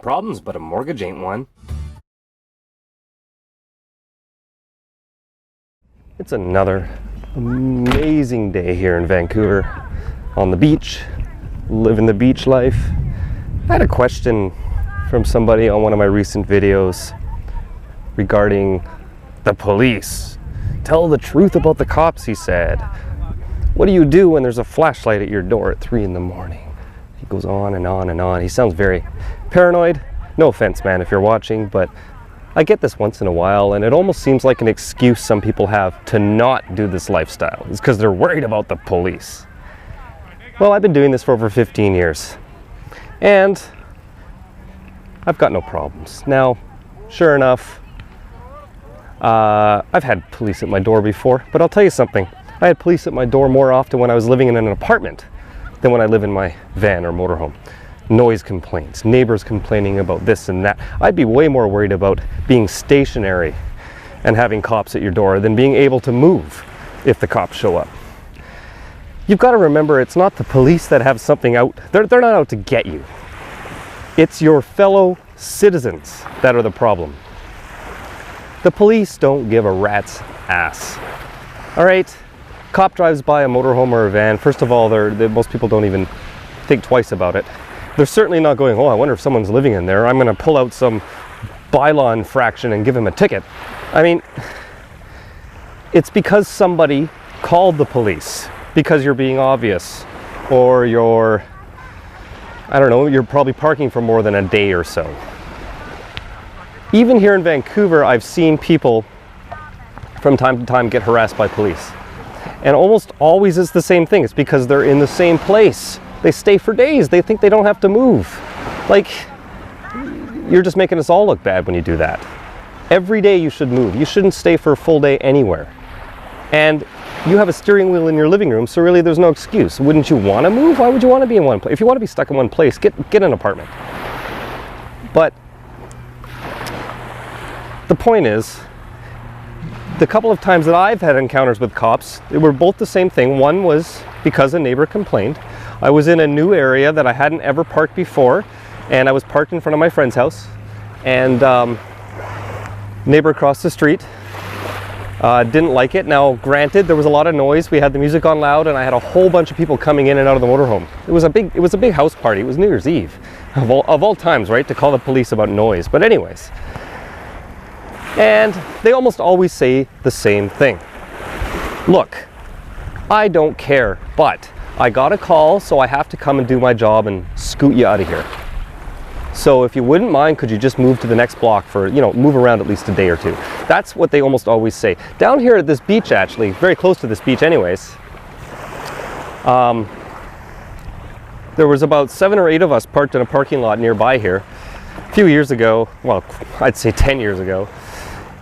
problems, but a mortgage ain't one. It's another amazing day here in Vancouver, on the beach, living the beach life. I had a question from somebody on one of my recent videos regarding the police. Tell the truth about the cops, he said. What do you do when there's a flashlight at your door at 3 in the morning? He goes on and on and on. He sounds very paranoid. No offense, man, if you're watching, but I get this once in a while, and it almost seems like an excuse some people have to not do this lifestyle. It's because they're worried about the police. Well, I've been doing this for over 15 years, and I've got no problems. Now, sure enough, I've had police at my door before, but I'll tell you something. I had police at my door more often when I was living in an apartment than when I live in my van or motorhome. Noise complaints, neighbors complaining about this and that. I'd be way more worried about being stationary and having cops at your door than being able to move if the cops show up. You've got to remember, it's not the police that have something out. They're not out to get you. It's your fellow citizens that are the problem. The police don't give a rat's ass. All right, cop drives by a motorhome or a van. First of all, most people don't even think twice about it. They're certainly not going, oh, I wonder if someone's living in there. I'm going to pull out some bylaw infraction and give him a ticket. I mean, it's because somebody called the police, because you're being obvious, or you're probably parking for more than a day or so. Even here in Vancouver, I've seen people from time to time get harassed by police. And almost always it's the same thing. It's because they're in the same place. They stay for days. They think they don't have to move. Like, you're just making us all look bad when you do that. Every day you should move. You shouldn't stay for a full day anywhere. And you have a steering wheel in your living room, so really there's no excuse. Wouldn't you want to move? Why would you want to be in one place? If you want to be stuck in one place, get an apartment. But the point is, the couple of times that I've had encounters with cops, they were both the same thing. One was because a neighbor complained. I was in a new area that I hadn't ever parked before, and I was parked in front of my friend's house, and neighbor across the street didn't like it. Now, granted, there was a lot of noise. We had the music on loud, and I had a whole bunch of people coming in and out of the motorhome. It was a big house party. It was New Year's Eve, of all times, right, to call the police about noise. But anyways. And they almost always say the same thing. Look, I don't care, but I got a call, so I have to come and do my job and scoot you out of here. So if you wouldn't mind, could you just move to the next block for, move around at least a day or two? That's what they almost always say. Down here at this beach, actually, very close to this beach anyways, there was about 7 or 8 of us parked in a parking lot nearby here a few years ago, well, I'd say 10 years ago.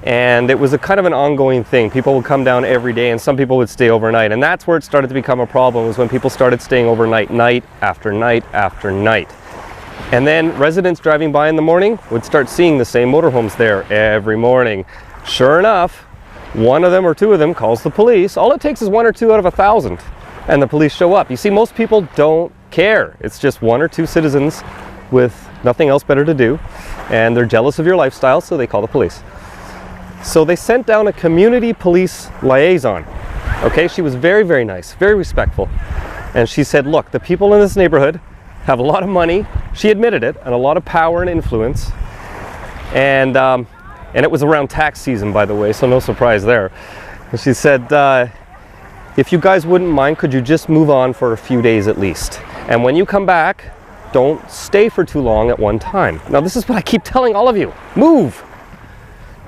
And it was a kind of an ongoing thing. People would come down every day, and some people would stay overnight. And that's where it started to become a problem, was when people started staying overnight, night after night after night. And then residents driving by in the morning would start seeing the same motorhomes there every morning. Sure enough, one of them or two of them calls the police. All it takes is 1 or 2 out of 1,000, and the police show up. You see, most people don't care. It's just 1 or 2 citizens with nothing else better to do, and they're jealous of your lifestyle, so they call the police. So they sent down a community police liaison. Okay, she was very, very nice, very respectful. And she said, look, the people in this neighborhood have a lot of money, she admitted it, and a lot of power and influence. And it was around tax season, by the way, so no surprise there. And she said, if you guys wouldn't mind, could you just move on for a few days at least? And when you come back, don't stay for too long at one time. Now, this is what I keep telling all of you. Move!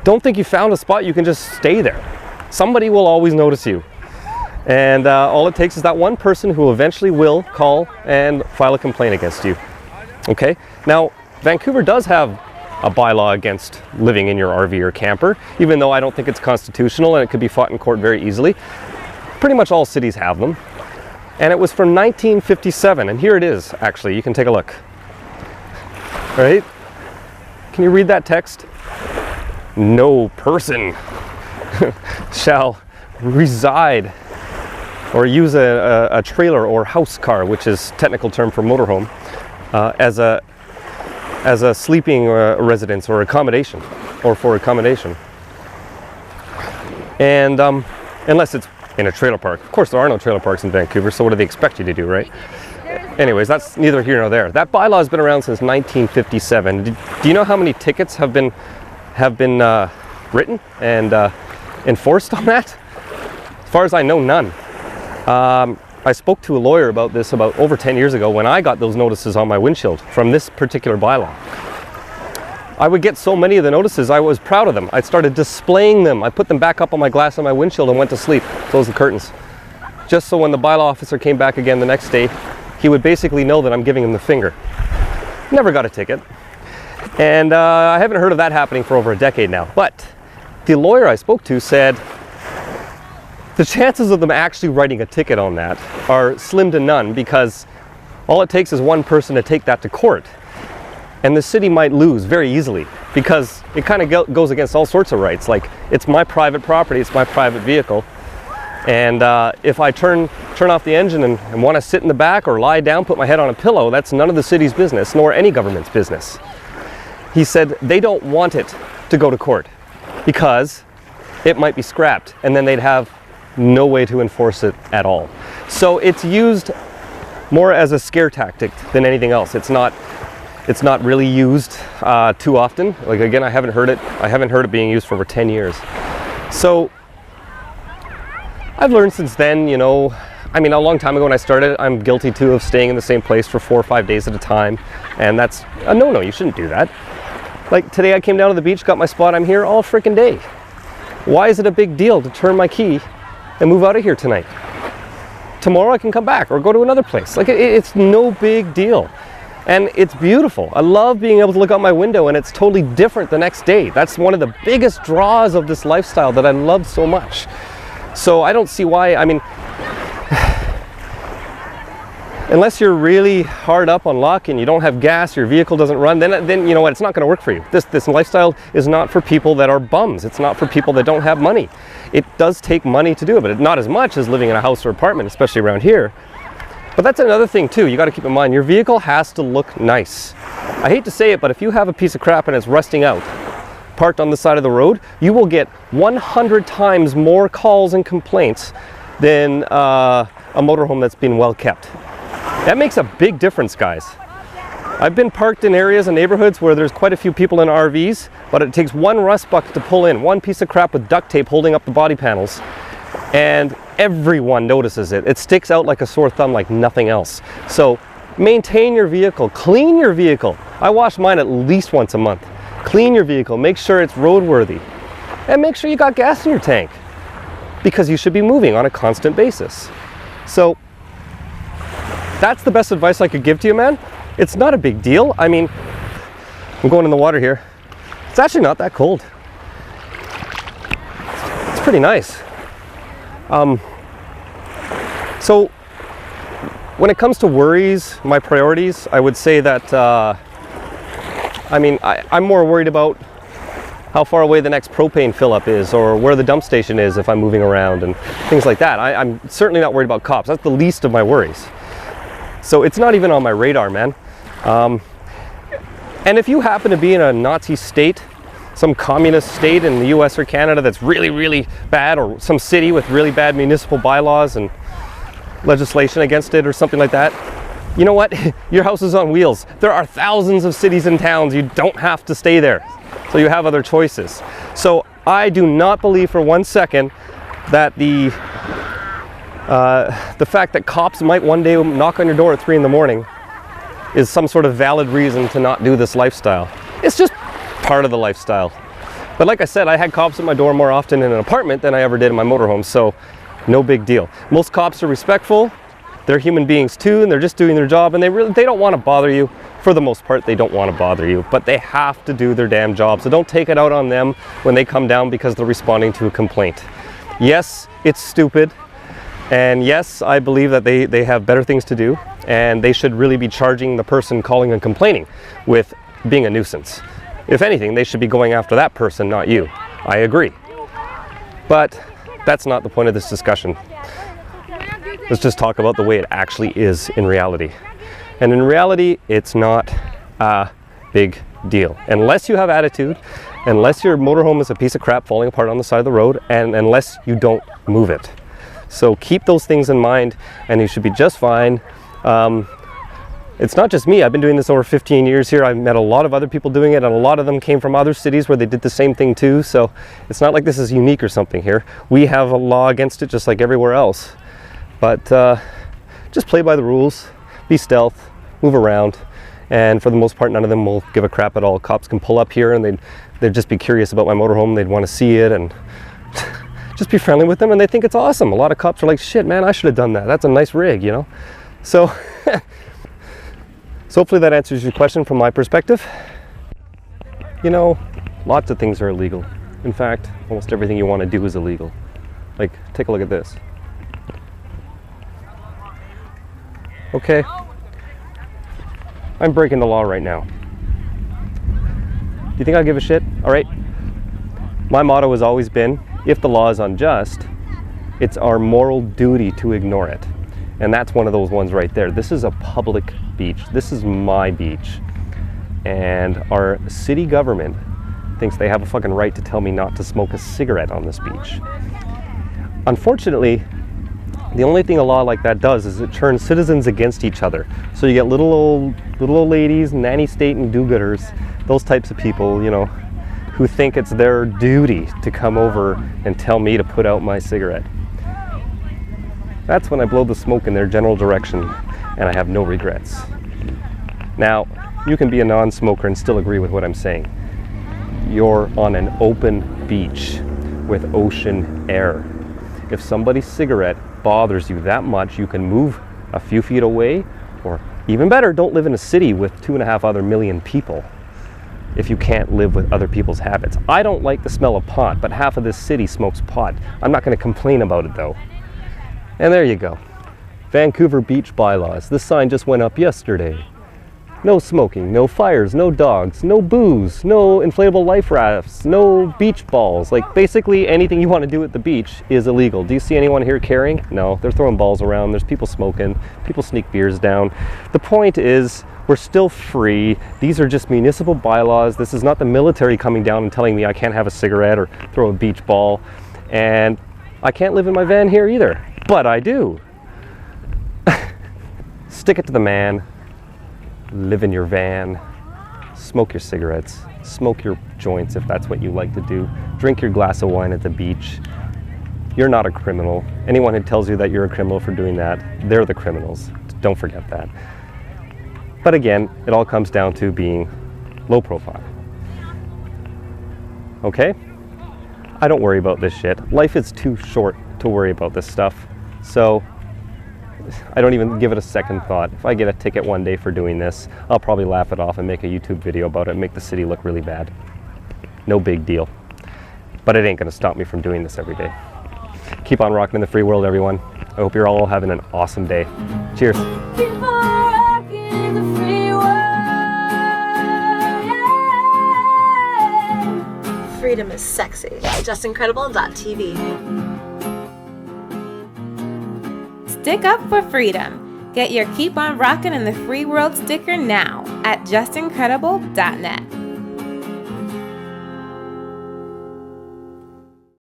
Don't think you found a spot you can just stay there. Somebody will always notice you. And all it takes is that one person who eventually will call and file a complaint against you. Okay? Now, Vancouver does have a bylaw against living in your RV or camper, even though I don't think it's constitutional and it could be fought in court very easily. Pretty much all cities have them. And it was from 1957, and here it is, actually. You can take a look. All right? Can you read that text? No person shall reside or use a trailer or house car, which is technical term for motorhome, as a as a sleeping residence or accommodation, or for accommodation. And unless it's in a trailer park. Of course, there are no trailer parks in Vancouver, so what do they expect you to do, right? Anyways, that's neither here nor there. That bylaw has been around since 1957. Do you know how many tickets have been written and enforced on that? As far as I know, none. I spoke to a lawyer about this about over 10 years ago when I got those notices on my windshield from this particular bylaw. I would get so many of the notices, I was proud of them. I started displaying them. I put them back up on my glass on my windshield and went to sleep, closed the curtains. Just so when the bylaw officer came back again the next day, he would basically know that I'm giving him the finger. Never got a ticket. And I haven't heard of that happening for over a decade now. But the lawyer I spoke to said the chances of them actually writing a ticket on that are slim to none, because all it takes is one person to take that to court. And the city might lose very easily, because it kind of goes against all sorts of rights. Like, it's my private property, it's my private vehicle. And if I turn off the engine and want to sit in the back or lie down, put my head on a pillow, that's none of the city's business, nor any government's business. He said they don't want it to go to court because it might be scrapped, and then they'd have no way to enforce it at all. So it's used more as a scare tactic than anything else. It's not really used too often. Like, again, I haven't heard it being used for over 10 years. So I've learned since then, you know, I mean, a long time ago when I started, I'm guilty too of staying in the same place for 4 or 5 days at a time. And that's a no-no, you shouldn't do that. Like today I came down to the beach, got my spot, I'm here all freaking day. Why is it a big deal to turn my key and move out of here tonight? Tomorrow I can come back or go to another place. Like, it's no big deal. And it's beautiful. I love being able to look out my window and it's totally different the next day. That's one of the biggest draws of this lifestyle that I love so much. So I don't see why, I mean, unless you're really hard up on luck and you don't have gas, your vehicle doesn't run, then you know what, it's not going to work for you. This lifestyle is not for people that are bums. It's not for people that don't have money. It does take money to do it, but not as much as living in a house or apartment, especially around here. But that's another thing too, you got to keep in mind, your vehicle has to look nice. I hate to say it, but if you have a piece of crap and it's rusting out, parked on the side of the road, you will get 100 times more calls and complaints than a motorhome that's been well kept. That makes a big difference, guys. I've been parked in areas and neighborhoods where there's quite a few people in RVs, but it takes one rust bucket to pull in, one piece of crap with duct tape holding up the body panels, and everyone notices it. It sticks out like a sore thumb like nothing else. So maintain your vehicle, clean your vehicle. I wash mine at least once a month. Clean your vehicle, make sure it's roadworthy, and make sure you got gas in your tank, because you should be moving on a constant basis. So that's the best advice I could give to you, man. It's not a big deal. I mean, I'm going in the water here. It's actually not that cold. It's pretty nice. So when it comes to worries, my priorities, I would say that I mean, I'm more worried about how far away the next propane fill-up is, or where the dump station is if I'm moving around and things like that. I'm certainly not worried about cops. That's the least of my worries. So it's not even on my radar, man. And if you happen to be in a Nazi state, some communist state in the US or Canada that's really, really bad, or some city with really bad municipal bylaws and legislation against it or something like that, you know what? Your house is on wheels. There are thousands of cities and towns. You don't have to stay there. So you have other choices. So I do not believe for 1 second that the fact that cops might one day knock on your door at 3 in the morning is some sort of valid reason to not do this lifestyle. It's just part of the lifestyle. But like I said, I had cops at my door more often in an apartment than I ever did in my motorhome, so no big deal. Most cops are respectful. They're human beings too, and they're just doing their job, and they don't want to bother you. For the most part, they don't want to bother you, but they have to do their damn job. So don't take it out on them when they come down because they're responding to a complaint. Yes, it's stupid, and yes, I believe that they have better things to do, and they should really be charging the person calling and complaining with being a nuisance. If anything, they should be going after that person, not you. I agree. But that's not the point of this discussion. Let's just talk about the way it actually is in reality. And in reality, it's not big deal. Unless you have attitude, unless your motorhome is a piece of crap falling apart on the side of the road, and unless you don't move it. So keep those things in mind and you should be just fine. It's not just me. I've been doing this over 15 years here. I've met a lot of other people doing it, and a lot of them came from other cities where they did the same thing too. So it's not like this is unique or something here. We have a law against it just like everywhere else. But just play by the rules, be stealth, move around, and for the most part none of them will give a crap at all. Cops can pull up here and they'd just be curious about my motorhome. They'd want to see it and just be friendly with them, and they think it's awesome. A lot of cops are like, shit man, I should have done that. That's a nice rig, you know? So so hopefully that answers your question from my perspective. You know, lots of things are illegal. In fact, almost everything you want to do is illegal. Like, take a look at this. Okay, I'm breaking the law right now. Do you think I'll give a shit? All right. My motto has always been, if the law is unjust, it's our moral duty to ignore it. And that's one of those ones right there. This is a public beach. This is my beach. And our city government thinks they have a fucking right to tell me not to smoke a cigarette on this beach. Unfortunately, the only thing a law like that does is it turns citizens against each other. So you get little old ladies, nanny state and do-gooders, those types of people, you know, who think it's their duty to come over and tell me to put out my cigarette. That's when I blow the smoke in their general direction and I have no regrets. Now, you can be a non-smoker and still agree with what I'm saying. You're on an open beach with ocean air. If somebody's cigarette bothers you that much, you can move a few feet away, or even better, don't live in a city with 2.5 other million people if you can't live with other people's habits. I don't like the smell of pot, but half of this city smokes pot. I'm not going to complain about it though. And there you go. Vancouver Beach bylaws. This sign just went up yesterday. No smoking, no fires, no dogs, no booze, no inflatable life rafts, no beach balls. Like basically anything you want to do at the beach is illegal. Do you see anyone here caring? No, they're throwing balls around. There's people smoking. People sneak beers down. The point is, we're still free. These are just municipal bylaws. This is not the military coming down and telling me I can't have a cigarette or throw a beach ball. And I can't live in my van here either. But I do. Stick it to the man. Live in your van. Smoke your cigarettes. Smoke your joints if that's what you like to do. Drink your glass of wine at the beach. You're not a criminal. Anyone who tells you that you're a criminal for doing that, they're the criminals. Don't forget that. But again, it all comes down to being low profile. Okay? I don't worry about this shit. Life is too short to worry about this stuff. So I don't even give it a second thought. If I get a ticket one day for doing this, I'll probably laugh it off and make a YouTube video about it and make the city look really bad. No big deal. But it ain't gonna stop me from doing this every day. Keep on rocking in the free world, everyone. I hope you're all having an awesome day. Cheers. Keep on rocking in the free world, yeah. Freedom is sexy. JustIncredible.tv. Stick up for freedom. Get your Keep on Rockin' in the Free World sticker now at JustIncredible.net.